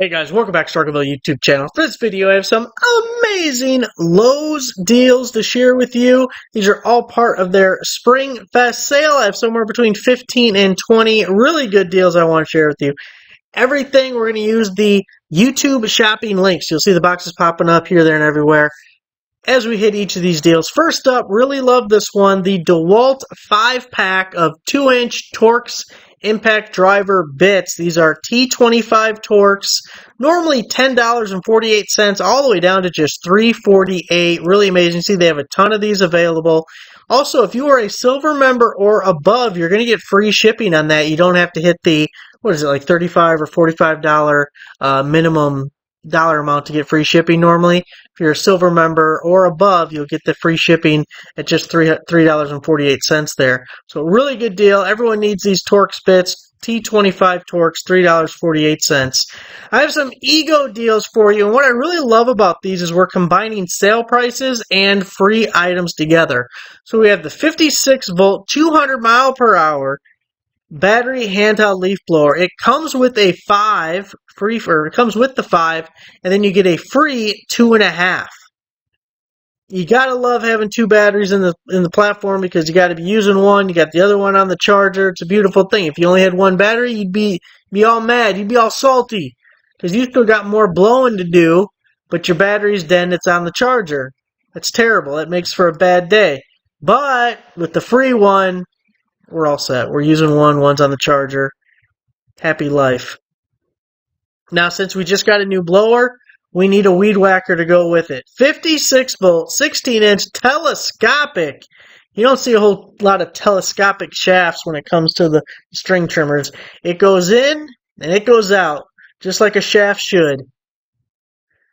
Hey guys, welcome back to Starkville YouTube channel. For this video, I have some amazing Lowe's deals to share with you. These are all part of their Spring Fest sale. I have somewhere between 15 and 20 really good deals I want to share with you. Everything, we're going to use the YouTube shopping links. You'll see the boxes popping up here, there, and everywhere as we hit each of these deals. First up, really love this one, the DeWalt 5-pack of 2-inch Torx impact driver bits. These are T25 Torx, normally $10.48 all the way down to just $3.48. Really amazing. See, they have a ton of these available. Also, if you are a silver member or above, you're going to get free shipping on that. You don't have to hit the, what is it, like $35 or $45 minimum dollar amount to get free shipping normally. If you're a silver member or above, you'll get the free shipping at just $3.48 there. So really good deal. Everyone needs these Torx bits. T25 Torx, $3.48. I have some Ego deals for you, and what I really love about these is we're combining sale prices and free items together. So we have the 56 volt, 200 mile per hour battery handheld leaf blower. It comes with a 5 it comes with the 5, and then you get a free 2.5. You gotta love having two batteries in the platform because you gotta be using one, you got the other one on the charger. It's a beautiful thing. If you only had one battery, you'd be all mad, you'd be all salty because you still got more blowing to do, but your battery's dead and it's on the charger. That's terrible. It makes for a bad day. But with the free one, we're all set. We're using one's on the charger. Happy life. Now, since we just got a new blower, we need a weed whacker to go with it. 56 volt, 16-inch telescopic. You don't see a whole lot of telescopic shafts when it comes to the string trimmers. It goes in and it goes out, just like a shaft should.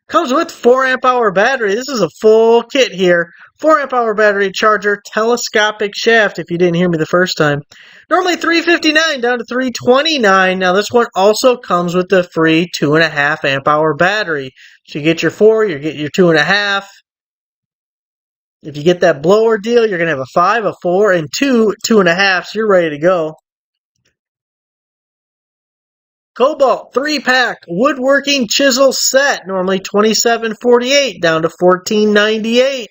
Comes with 4 amp hour battery. This is a full kit here. 4 amp hour battery charger, telescopic shaft, if you didn't hear me the first time. Normally $359 down to $329. Now this one also comes with the free 2.5 amp hour battery. So you get your 4, you get your 2.5. If you get that blower deal, you're going to have a 5, a 4, and 2.5, so you're ready to go. Kobalt 3-pack woodworking chisel set, normally $27.48 down to $14.98.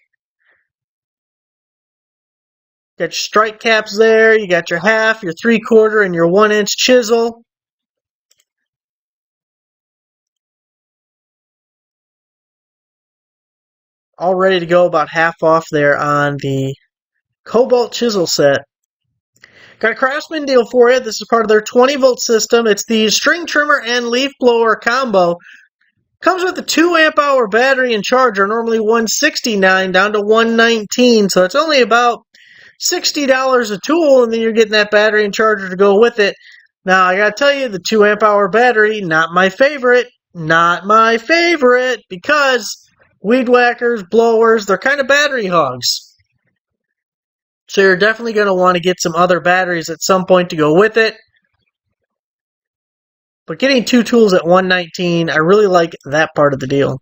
Got your strike caps there, you got your half, your 3/4, and your 1-inch chisel. All ready to go, about half off there on the Kobalt chisel set. Got a Craftsman deal for you. This is part of their 20 volt system. It's the string trimmer and leaf blower combo. Comes with a 2 amp hour battery and charger, normally $169 down to $119. So it's only about $60 a tool, and then you're getting that battery and charger to go with it. Now, I gotta tell you, the 2 amp hour battery, not my favorite. Not my favorite, because weed whackers, blowers, they're kind of battery hogs. So you're definitely going to want to get some other batteries at some point to go with it. But getting 2 tools at $119, I really like that part of the deal.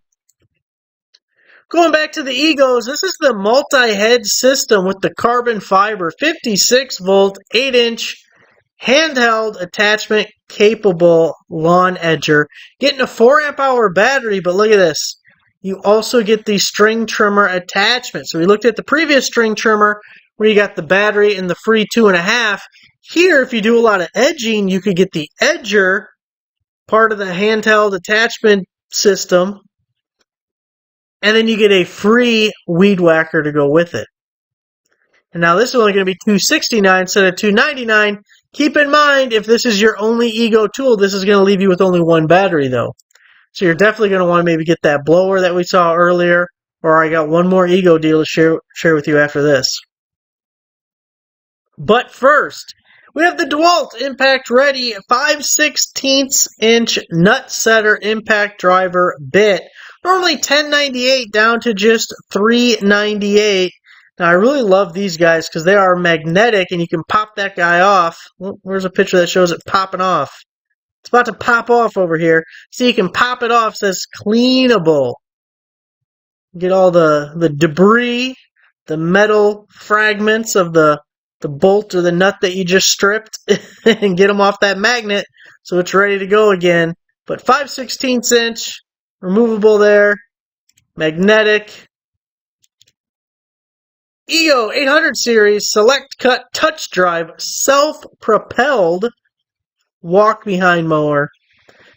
Going back to the Egos, this is the multi-hedge system with the carbon fiber 56 volt, 8-inch handheld attachment capable lawn edger. Getting a 4 amp hour battery, but look at this. You also get the string trimmer attachment. So we looked at the previous string trimmer where you got the battery and the free 2.5. Here, if you do a lot of edging, you could get the edger, part of the handheld attachment system, and then you get a free weed whacker to go with it. And now this is only going to be $269 instead of $299. Keep in mind, if this is your only Ego tool, this is going to leave you with only one battery, though. So you're definitely going to want to maybe get that blower that we saw earlier, or I got one more Ego deal to share with you after this. But first, we have the DeWalt Impact Ready 5/16" nut setter impact driver bit. Normally $10.98 down to just $3.98. Now, I really love these guys because they are magnetic and you can pop that guy off. Well, where's a picture that shows it popping off? It's about to pop off over here. So you can pop it off. It says cleanable. Get all the debris, the metal fragments of the bolt or the nut that you just stripped and get them off that magnet so it's ready to go again. But 5/16 inch, removable there, magnetic. EO 800 series, select cut touch drive, self-propelled walk behind mower.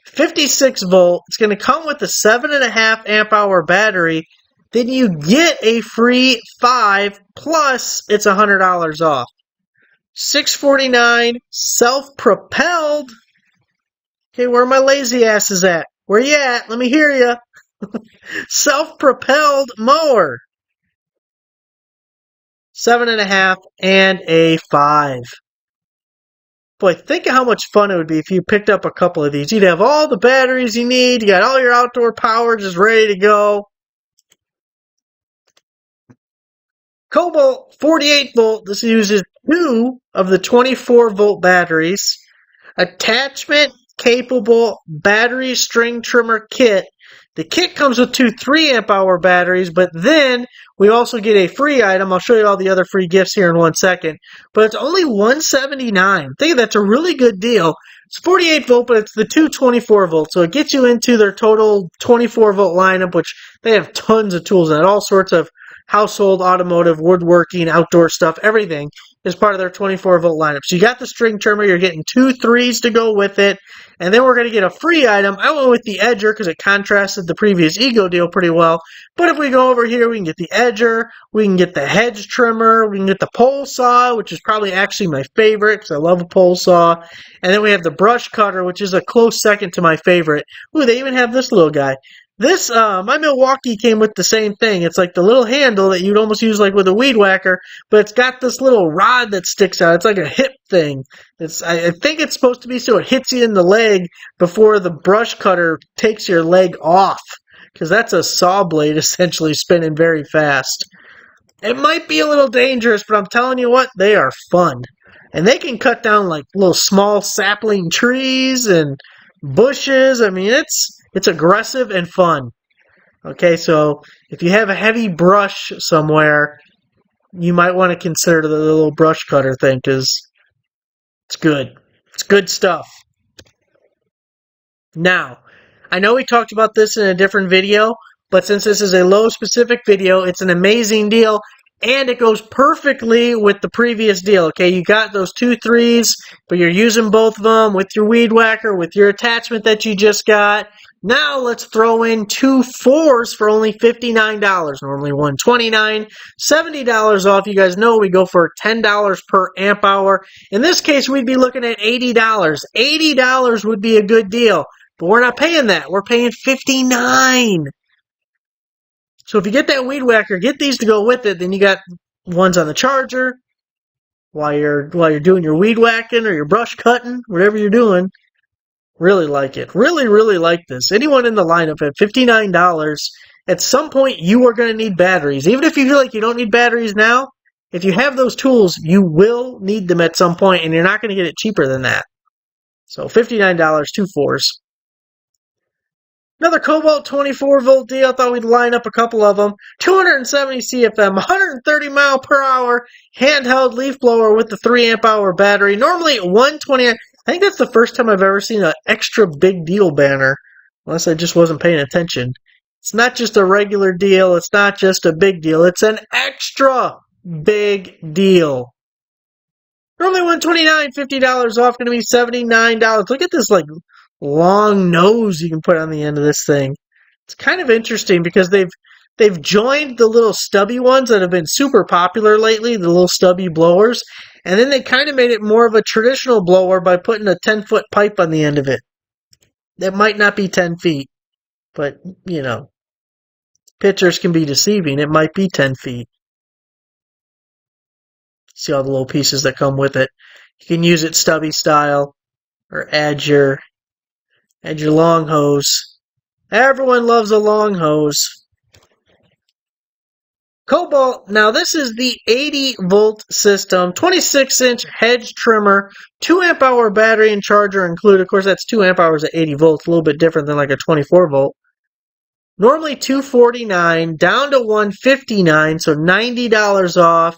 56 volt. It's going to come with a 7.5 amp hour battery. Then you get a free 5 plus it's $100 off. $649, self-propelled. Okay, where my lazy asses at? Where you at? Let me hear you. Self-propelled mower. 7.5 and a 5. Boy, think of how much fun it would be if you picked up a couple of these. You'd have all the batteries you need. You got all your outdoor power just ready to go. Kobalt 48 volt. This uses 2 of the 24 volt batteries. Attachment capable battery string trimmer kit. The kit comes with 2 3 amp hour batteries, but then we also get a free item. I'll show you all the other free gifts here in 1 second. But it's only $179. I think that's a really good deal. It's 48 volt, but it's the 224 volt. So it gets you into their total 24 volt lineup, which they have tons of tools in it. All sorts of household, automotive, woodworking, outdoor stuff, everything is part of their 24 volt lineup. So you got the string trimmer, you're getting 2 3s to go with it, and then we're going to get a free item. I went with the edger because it contrasted the previous Ego deal pretty well. But if we go over here, we can get the edger, we can get the hedge trimmer, we can get the pole saw, which is probably actually my favorite because I love a pole saw. And then we have the brush cutter, which is a close second to my favorite. Ooh, they even have this little guy. This, my Milwaukee came with the same thing. It's like the little handle that you'd almost use like with a weed whacker, but it's got this little rod that sticks out. It's like a hip thing. I think it's supposed to be so it hits you in the leg before the brush cutter takes your leg off, because that's a saw blade essentially spinning very fast. It might be a little dangerous, but I'm telling you what, they are fun. And they can cut down like little small sapling trees and bushes. I mean, it's aggressive and fun. Okay, so if you have a heavy brush somewhere, you might want to consider the little brush cutter thing because it's good. It's good stuff. Now, I know we talked about this in a different video, but since this is a Lowe specific video, it's an amazing deal. And it goes perfectly with the previous deal, okay? You got those 2 3s, but you're using both of them with your weed whacker, with your attachment that you just got. Now let's throw in 2 4s for only $59. Normally $129, $70 off. You guys know we go for $10 per amp hour. In this case, we'd be looking at $80. $80 would be a good deal, but we're not paying that. We're paying $59. So if you get that weed whacker, get these to go with it. Then you got ones on the charger while you're doing your weed whacking or your brush cutting, whatever you're doing. Really like it. Really, really like this. Anyone in the lineup at $59, at some point you are going to need batteries. Even if you feel like you don't need batteries now, if you have those tools, you will need them at some point, and you're not going to get it cheaper than that. So $59, 2 4s. Another Kobalt 24 volt deal. I thought we'd line up a couple of them. 270 CFM, 130 mile per hour handheld leaf blower with the 3 amp hour battery. Normally 120. I think that's the first time I've ever seen an extra big deal banner, unless I just wasn't paying attention. It's not just a regular deal. It's not just a big deal. It's an extra big deal. Normally $129, $50 off, going to be $79. Look at this like long nose you can put on the end of this thing. It's kind of interesting because they've joined the little stubby ones that have been super popular lately, the little stubby blowers, and then they kind of made it more of a traditional blower by putting a 10-foot pipe on the end of it. That might not be 10 feet, but, you know, pictures can be deceiving. It might be 10 feet. See all the little pieces that come with it. You can use it stubby style or add your long hose. Everyone loves a long hose. Kobalt, now this is the 80 volt system, 26 inch hedge trimmer, 2 amp hour battery and charger included. Of course, that's 2 amp hours at 80 volts, a little bit different than like a 24 volt. Normally $249, down to $159, so $90 off.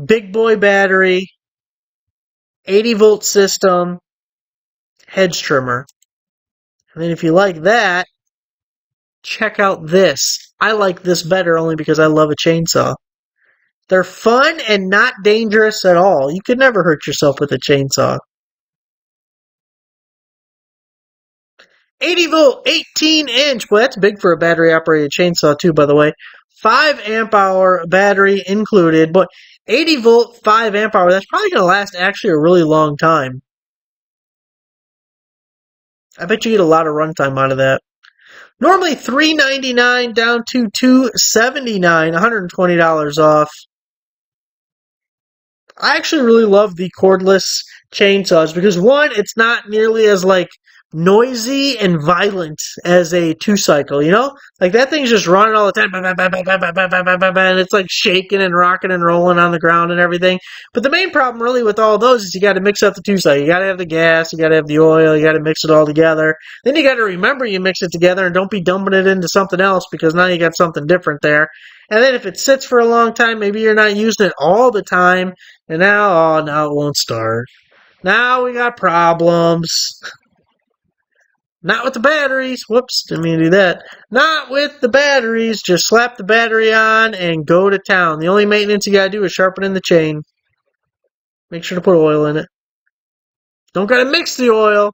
Big boy battery, 80 volt system, hedge trimmer. And then if you like that, check out this. I like this better only because I love a chainsaw. They're fun and not dangerous at all. You could never hurt yourself with a chainsaw. 80 volt, 18 inch. Well, that's big for a battery operated chainsaw, too, by the way. 5 amp hour battery included, but 80 volt, 5 amp hour. That's probably going to last actually a really long time. I bet you get a lot of runtime out of that. Normally $399 down to $279, $120 off. I actually really love the cordless chainsaws because one, it's not nearly as like noisy and violent as a 2-cycle, you know? Like that thing's just running all the time, and it's like shaking and rocking and rolling on the ground and everything. But the main problem really with all those is you got to mix up the 2-cycle. You got to have the gas, you got to have the oil, you got to mix it all together. Then you got to remember you mix it together and don't be dumping it into something else because now you got something different there. And then if it sits for a long time, maybe you're not using it all the time. And now, now it won't start. Now we got problems. Not with the batteries. Whoops, didn't mean to do that. Not with the batteries. Just slap the battery on and go to town. The only maintenance you gotta do is sharpening the chain. Make sure to put oil in it. Don't gotta mix the oil.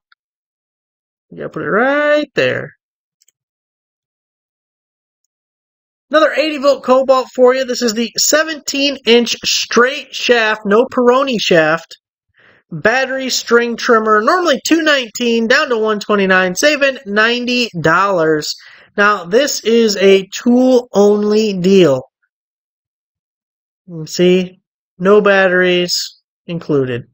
You gotta put it right there. Another 80 volt Kobalt for you. This is the 17-inch straight shaft, no Peroni shaft. Battery string trimmer, normally $219 down to $129, saving $90. Now, this is a tool-only deal. You can see, no batteries included.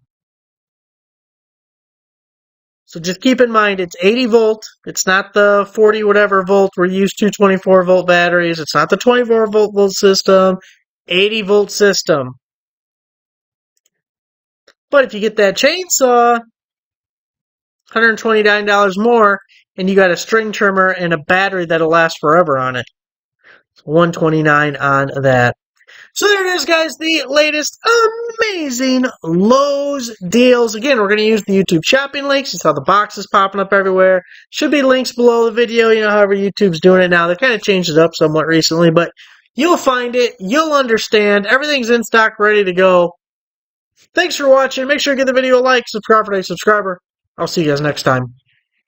So just keep in mind, it's 80 volt. It's not the 40 whatever volt. We're used to 24 volt batteries. It's not the 24 volt system. 80 volt system. But if you get that chainsaw, $129 more, and you got a string trimmer and a battery that'll last forever on it. $129 on that. So there it is, guys, the latest amazing Lowe's deals. Again, we're going to use the YouTube shopping links. You saw the boxes popping up everywhere. Should be links below the video, you know, however YouTube's doing it now. They kind of changed it up somewhat recently, but you'll find it. You'll understand. Everything's in stock, ready to go. Thanks for watching. Make sure to give the video a like, subscribe for a subscriber. I'll see you guys next time.